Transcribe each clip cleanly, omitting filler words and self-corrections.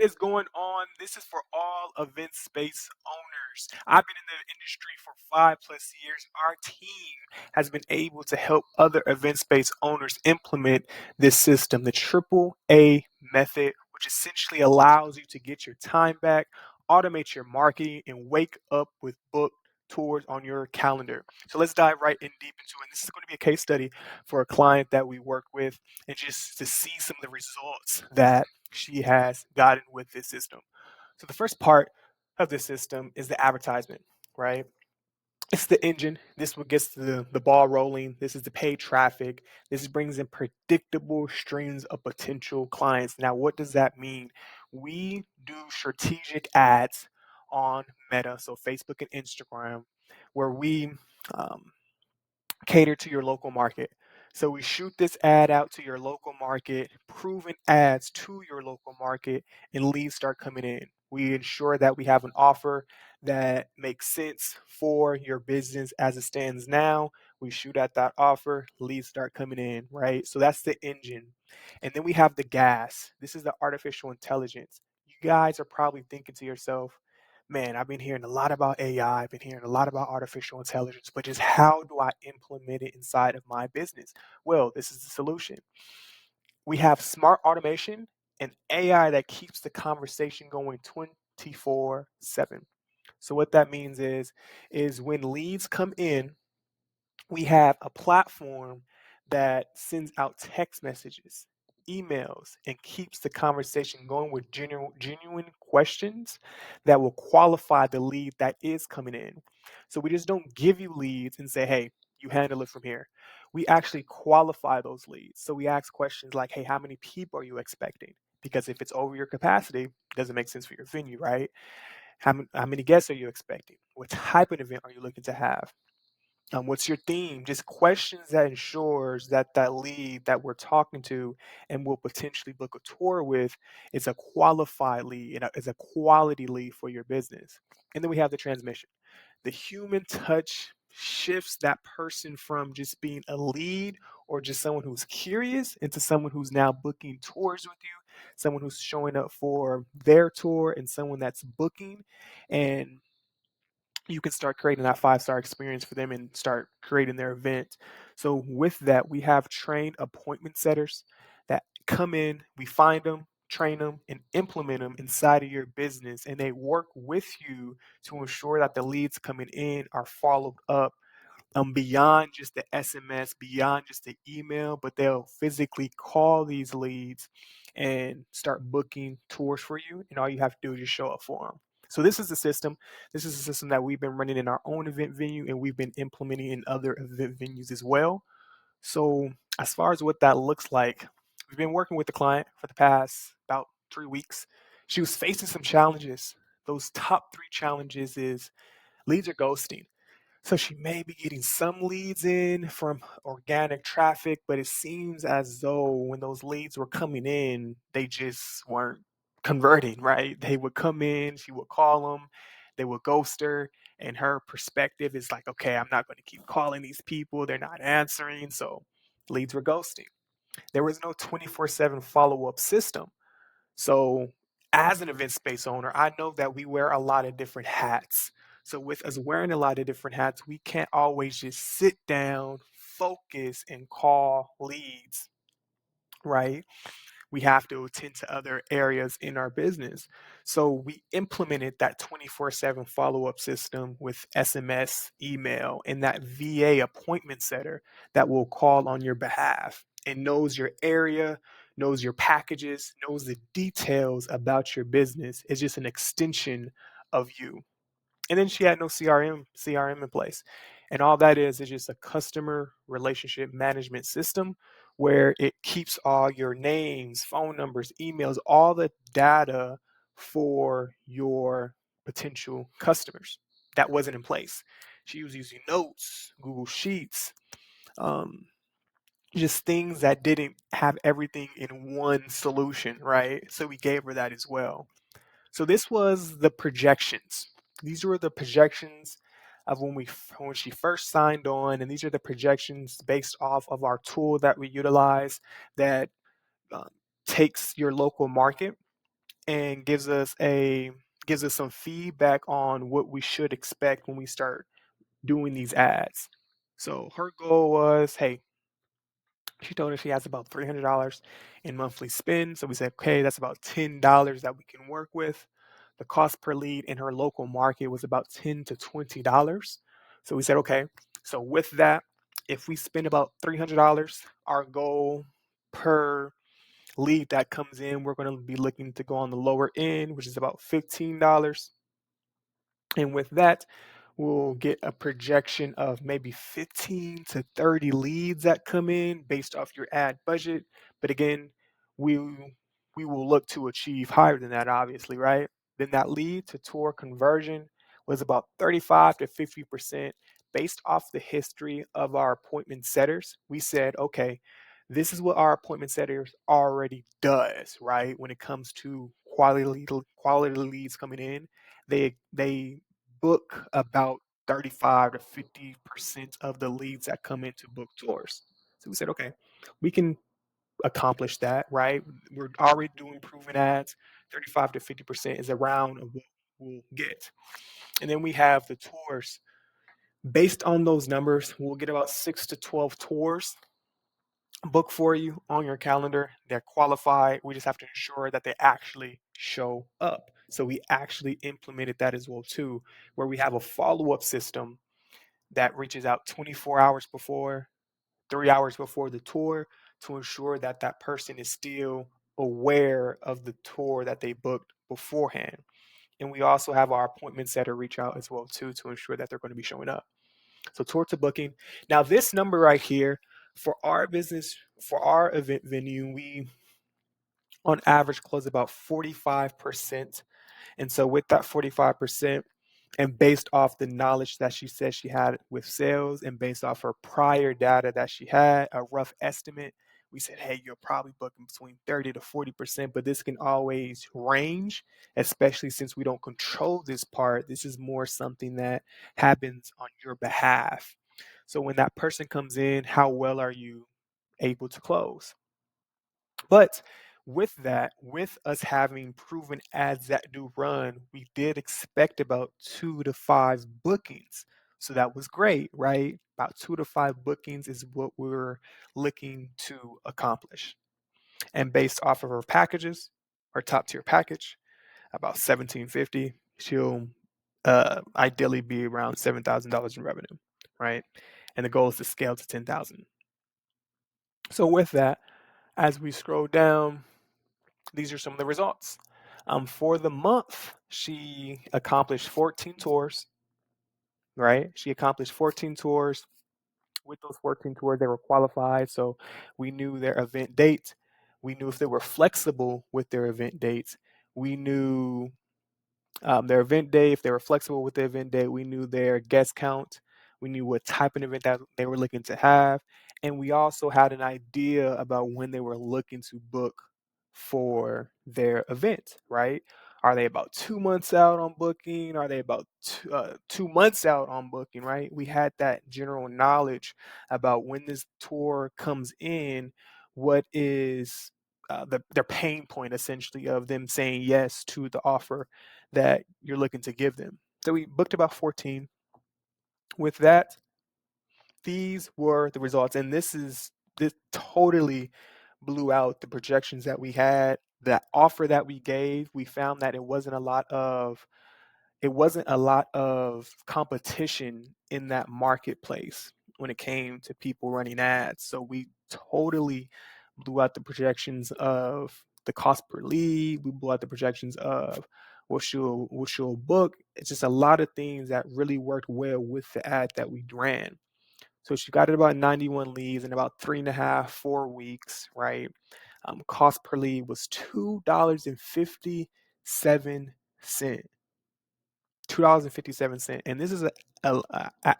is going on? This is for all event space owners. I've been in the industry for 5+ years. Our team has been able to help other event space owners implement this system, the triple A method, which essentially allows you to get your time back, automate your marketing, and wake up with booked tours on your calendar. So let's dive right in deep into it. This is going to be a case study for a client that we work with, and just to see some of the results that she has gotten with this system. So the first part of the system is the advertisement, right? It's the engine. This is what gets the ball rolling. This is the paid traffic. This brings in predictable streams of potential clients. Now, what does that mean? We do strategic ads on Meta, so Facebook and Instagram, where we um, cater to your local market. So we shoot this ad out to your local market, proven ads to your local market, and leads start coming in. We ensure that we have an offer that makes sense for your business as it stands now. We shoot at that offer, leads start coming in, right? So that's the engine. And then we have the gas. This is the artificial intelligence. You guys are probably thinking to yourself, man, I've been hearing a lot about AI, I've been hearing a lot about artificial intelligence, but just how do I implement it inside of my business? Well, this is the solution. We have smart automation and AI that keeps the conversation going 24/7. So what that means is when leads come in, we have a platform that sends out text messages, emails, and keeps the conversation going with genuine questions that will qualify the lead that is coming in. So we just don't give you leads and say, hey, you handle it from here. We actually qualify those leads. So we ask questions like, hey, how many people are you expecting? Because if it's over your capacity, it doesn't make sense for your venue, right? How many guests are you expecting? What type of event are you looking to have? What's your theme? Just questions that ensures that that lead that we're talking to and will potentially book a tour with is a qualified lead and is a quality lead for your business. And then we have the transmission. The human touch shifts that person from just being a lead or just someone who's curious into someone who's now booking tours with you, someone who's showing up for their tour, and someone that's booking. And you can start creating that 5-star experience for them and start creating their event. So with that, we have trained appointment setters that come in, we find them, train them, and implement them inside of your business. And they work with you to ensure that the leads coming in are followed up beyond just the SMS, beyond just the email, but they'll physically call these leads and start booking tours for you. And all you have to do is just show up for them. So this is the system. This is a system that we've been running in our own event venue, and we've been implementing in other event venues as well. So as far as what that looks like, we've been working with the client for the past about 3 weeks. She was facing some challenges. Those top three challenges is leads are ghosting. So she may be getting some leads in from organic traffic, but it seems as though when those leads were coming in, they just weren't converting, right? They would come in, she would call them, they would ghost her, and her perspective is like, okay, I'm not going to keep calling these people, they're not answering. So leads were ghosting. There was no 24/7 follow up system. So, as an event space owner, I know that we wear a lot of different hats. So, with us wearing a lot of different hats, we can't always just sit down, focus, and call leads, right? We have to attend to other areas in our business. So, we implemented that 24/7 follow up system with SMS, email, and that VA appointment setter that will call on your behalf and knows your area, knows your packages, knows the details about your business. It's just an extension of you. And then she had no CRM in place. And all that is just a customer relationship management system where it keeps all your names, phone numbers, emails, all the data for your potential customers. That wasn't in place. She was using notes, Google Sheets, um, just things that didn't have everything in one solution, right? So we gave her that as well. So this was the projections. These were the projections of when she first signed on, and these are the projections based off of our tool that we utilize that um, takes your local market and gives us some feedback on what we should expect when we start doing these ads. So her goal was, hey, she told us she has about $300 in monthly spend. So we said, okay, that's about $10 that we can work with. The cost per lead in her local market was about $10 to $20. So we said, okay, so with that, if we spend about $300, our goal per lead that comes in, we're going to be looking to go on the lower end, which is about $15. And with that, we'll get a projection of maybe 15 to 30 leads that come in based off your ad budget. But again, we we will look to achieve higher than that, obviously, right? Then that lead to tour conversion was about 35 to 50% based off the history of our appointment setters. We said, okay, this is what our appointment setters already does, right? When it comes to quality leads coming in, they book about 35 to 50% of the leads that come into book tours. So we said, okay, we can accomplish that, right? We're already doing proven ads. 35 to 50% is around what we'll get. And then we have the tours. Based on those numbers, we'll get about 6 to 12 tours booked for you on your calendar. They're qualified. We just have to ensure that they actually show up. So we actually implemented that as well too, where we have a follow-up system that reaches out 24 hours before, 3 hours before the tour, to ensure that that person is still aware of the tour that they booked beforehand. And we also have our appointment setter reach out as well too, to ensure that they're going to be showing up. So tour to booking. Now this number right here, for our business, for our event venue, we on average close about 45%. And so with that 45%, and based off the knowledge that she said she had with sales and based off her prior data that she had, a rough estimate, we said, hey, you're probably booking between 30 to 40%, but this can always range, especially since we don't control this part. This is more something that happens on your behalf. So when that person comes in, how well are you able to close? But with that, with us having proven ads that do run, we did expect about 2 to 5 bookings. So that was great, right? About 2 to 5 bookings is what we're looking to accomplish. And based off of her packages, her top tier package, about 1750, she'll ideally be around $7,000 in revenue, right? And the goal is to scale to 10,000. So with that, as we scroll down, these are some of the results. For the month, she accomplished 14 tours, right? She accomplished 14 tours. With those 14 tours, they were qualified. So we knew their event dates. We knew if they were flexible with their event dates. We knew their event day, if they were flexible with the event day, we knew their guest count. We knew what type of event that they were looking to have. And we also had an idea about when they were looking to book for their event, right? Are they about 2 months out on booking? Are they about 2 months out on booking, right? We had that general knowledge about when this tour comes in, what is their pain point essentially of them saying yes to the offer that you're looking to give them. So we booked about 14. With that, these were the results. And this totally blew out the projections that we had. The offer that we gave, we found that it wasn't a lot of competition in that marketplace when it came to people running ads. So we totally blew out the projections of the cost per lead. We blew out the projections of what she'll book. It's just a lot of things that really worked well with the ad that we ran. So she got it about 91 leads in about 3.5, 4 weeks, right? Cost per lead was $2.57. $2.57. And this is a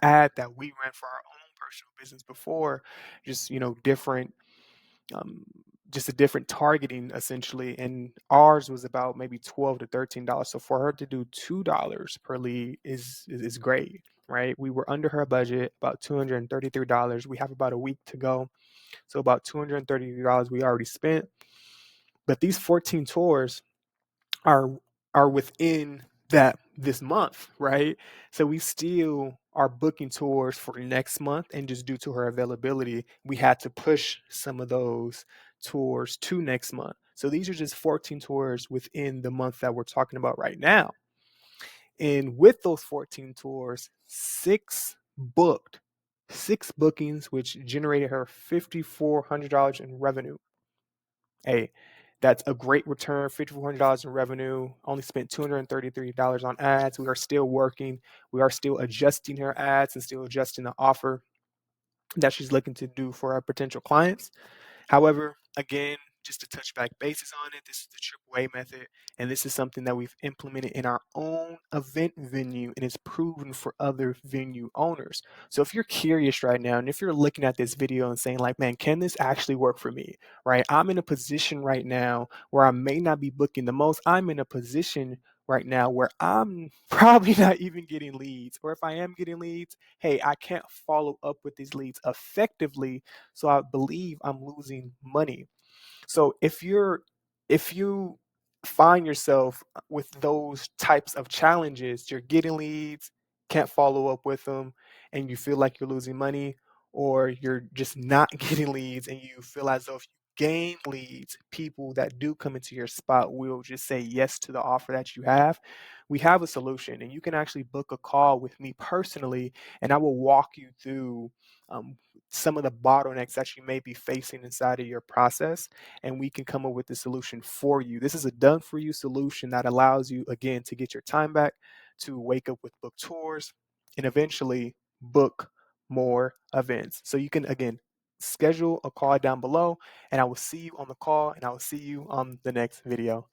ad that we ran for our own personal business before, just, different, um, just a different targeting essentially. And ours was about maybe $12 to $13. So for her to do $2 per lead is great, right? We were under her budget, about $233. We have about a week to go. So about $233 we already spent. But these 14 tours, are are within this month, right? So we still are booking tours for next month, and just due to her availability, we had to push some of those tours to next month. So these are just 14 tours within the month that we're talking about right now. And with those 14 tours, six bookings, which generated her $5,400 in revenue. Hey, that's a great return, $5,400 in revenue. Only spent $233 on ads. We are still working. We are still adjusting her ads and still adjusting the offer that she's looking to do for our potential clients. However, again, just to touch back bases on it, this is the AAA method, and this is something that we've implemented in our own event venue, and it's proven for other venue owners. So if you're curious right now, and if you're looking at this video and saying like, man, can this actually work for me, right? I'm in a position right now where I may not be booking the most. I'm in a position right now where I'm probably not even getting leads, or if I am getting leads, hey, I can't follow up with these leads effectively, so I believe I'm losing money. So if you find yourself with those types of challenges, you're getting leads, can't follow up with them, and you feel like you're losing money, or you're just not getting leads and you feel as though if you gain leads, people that do come into your spot will just say yes to the offer that you have. We have a solution, and you can actually book a call with me personally, and I will walk you through some of the bottlenecks that you may be facing inside of your process, and we can come up with the solution for you. This is a done for you solution that allows you, again, to get your time back, to wake up with book tours, and eventually book more events. So you can, again, schedule a call down below, and I will see you on the call, and I will see you on the next video.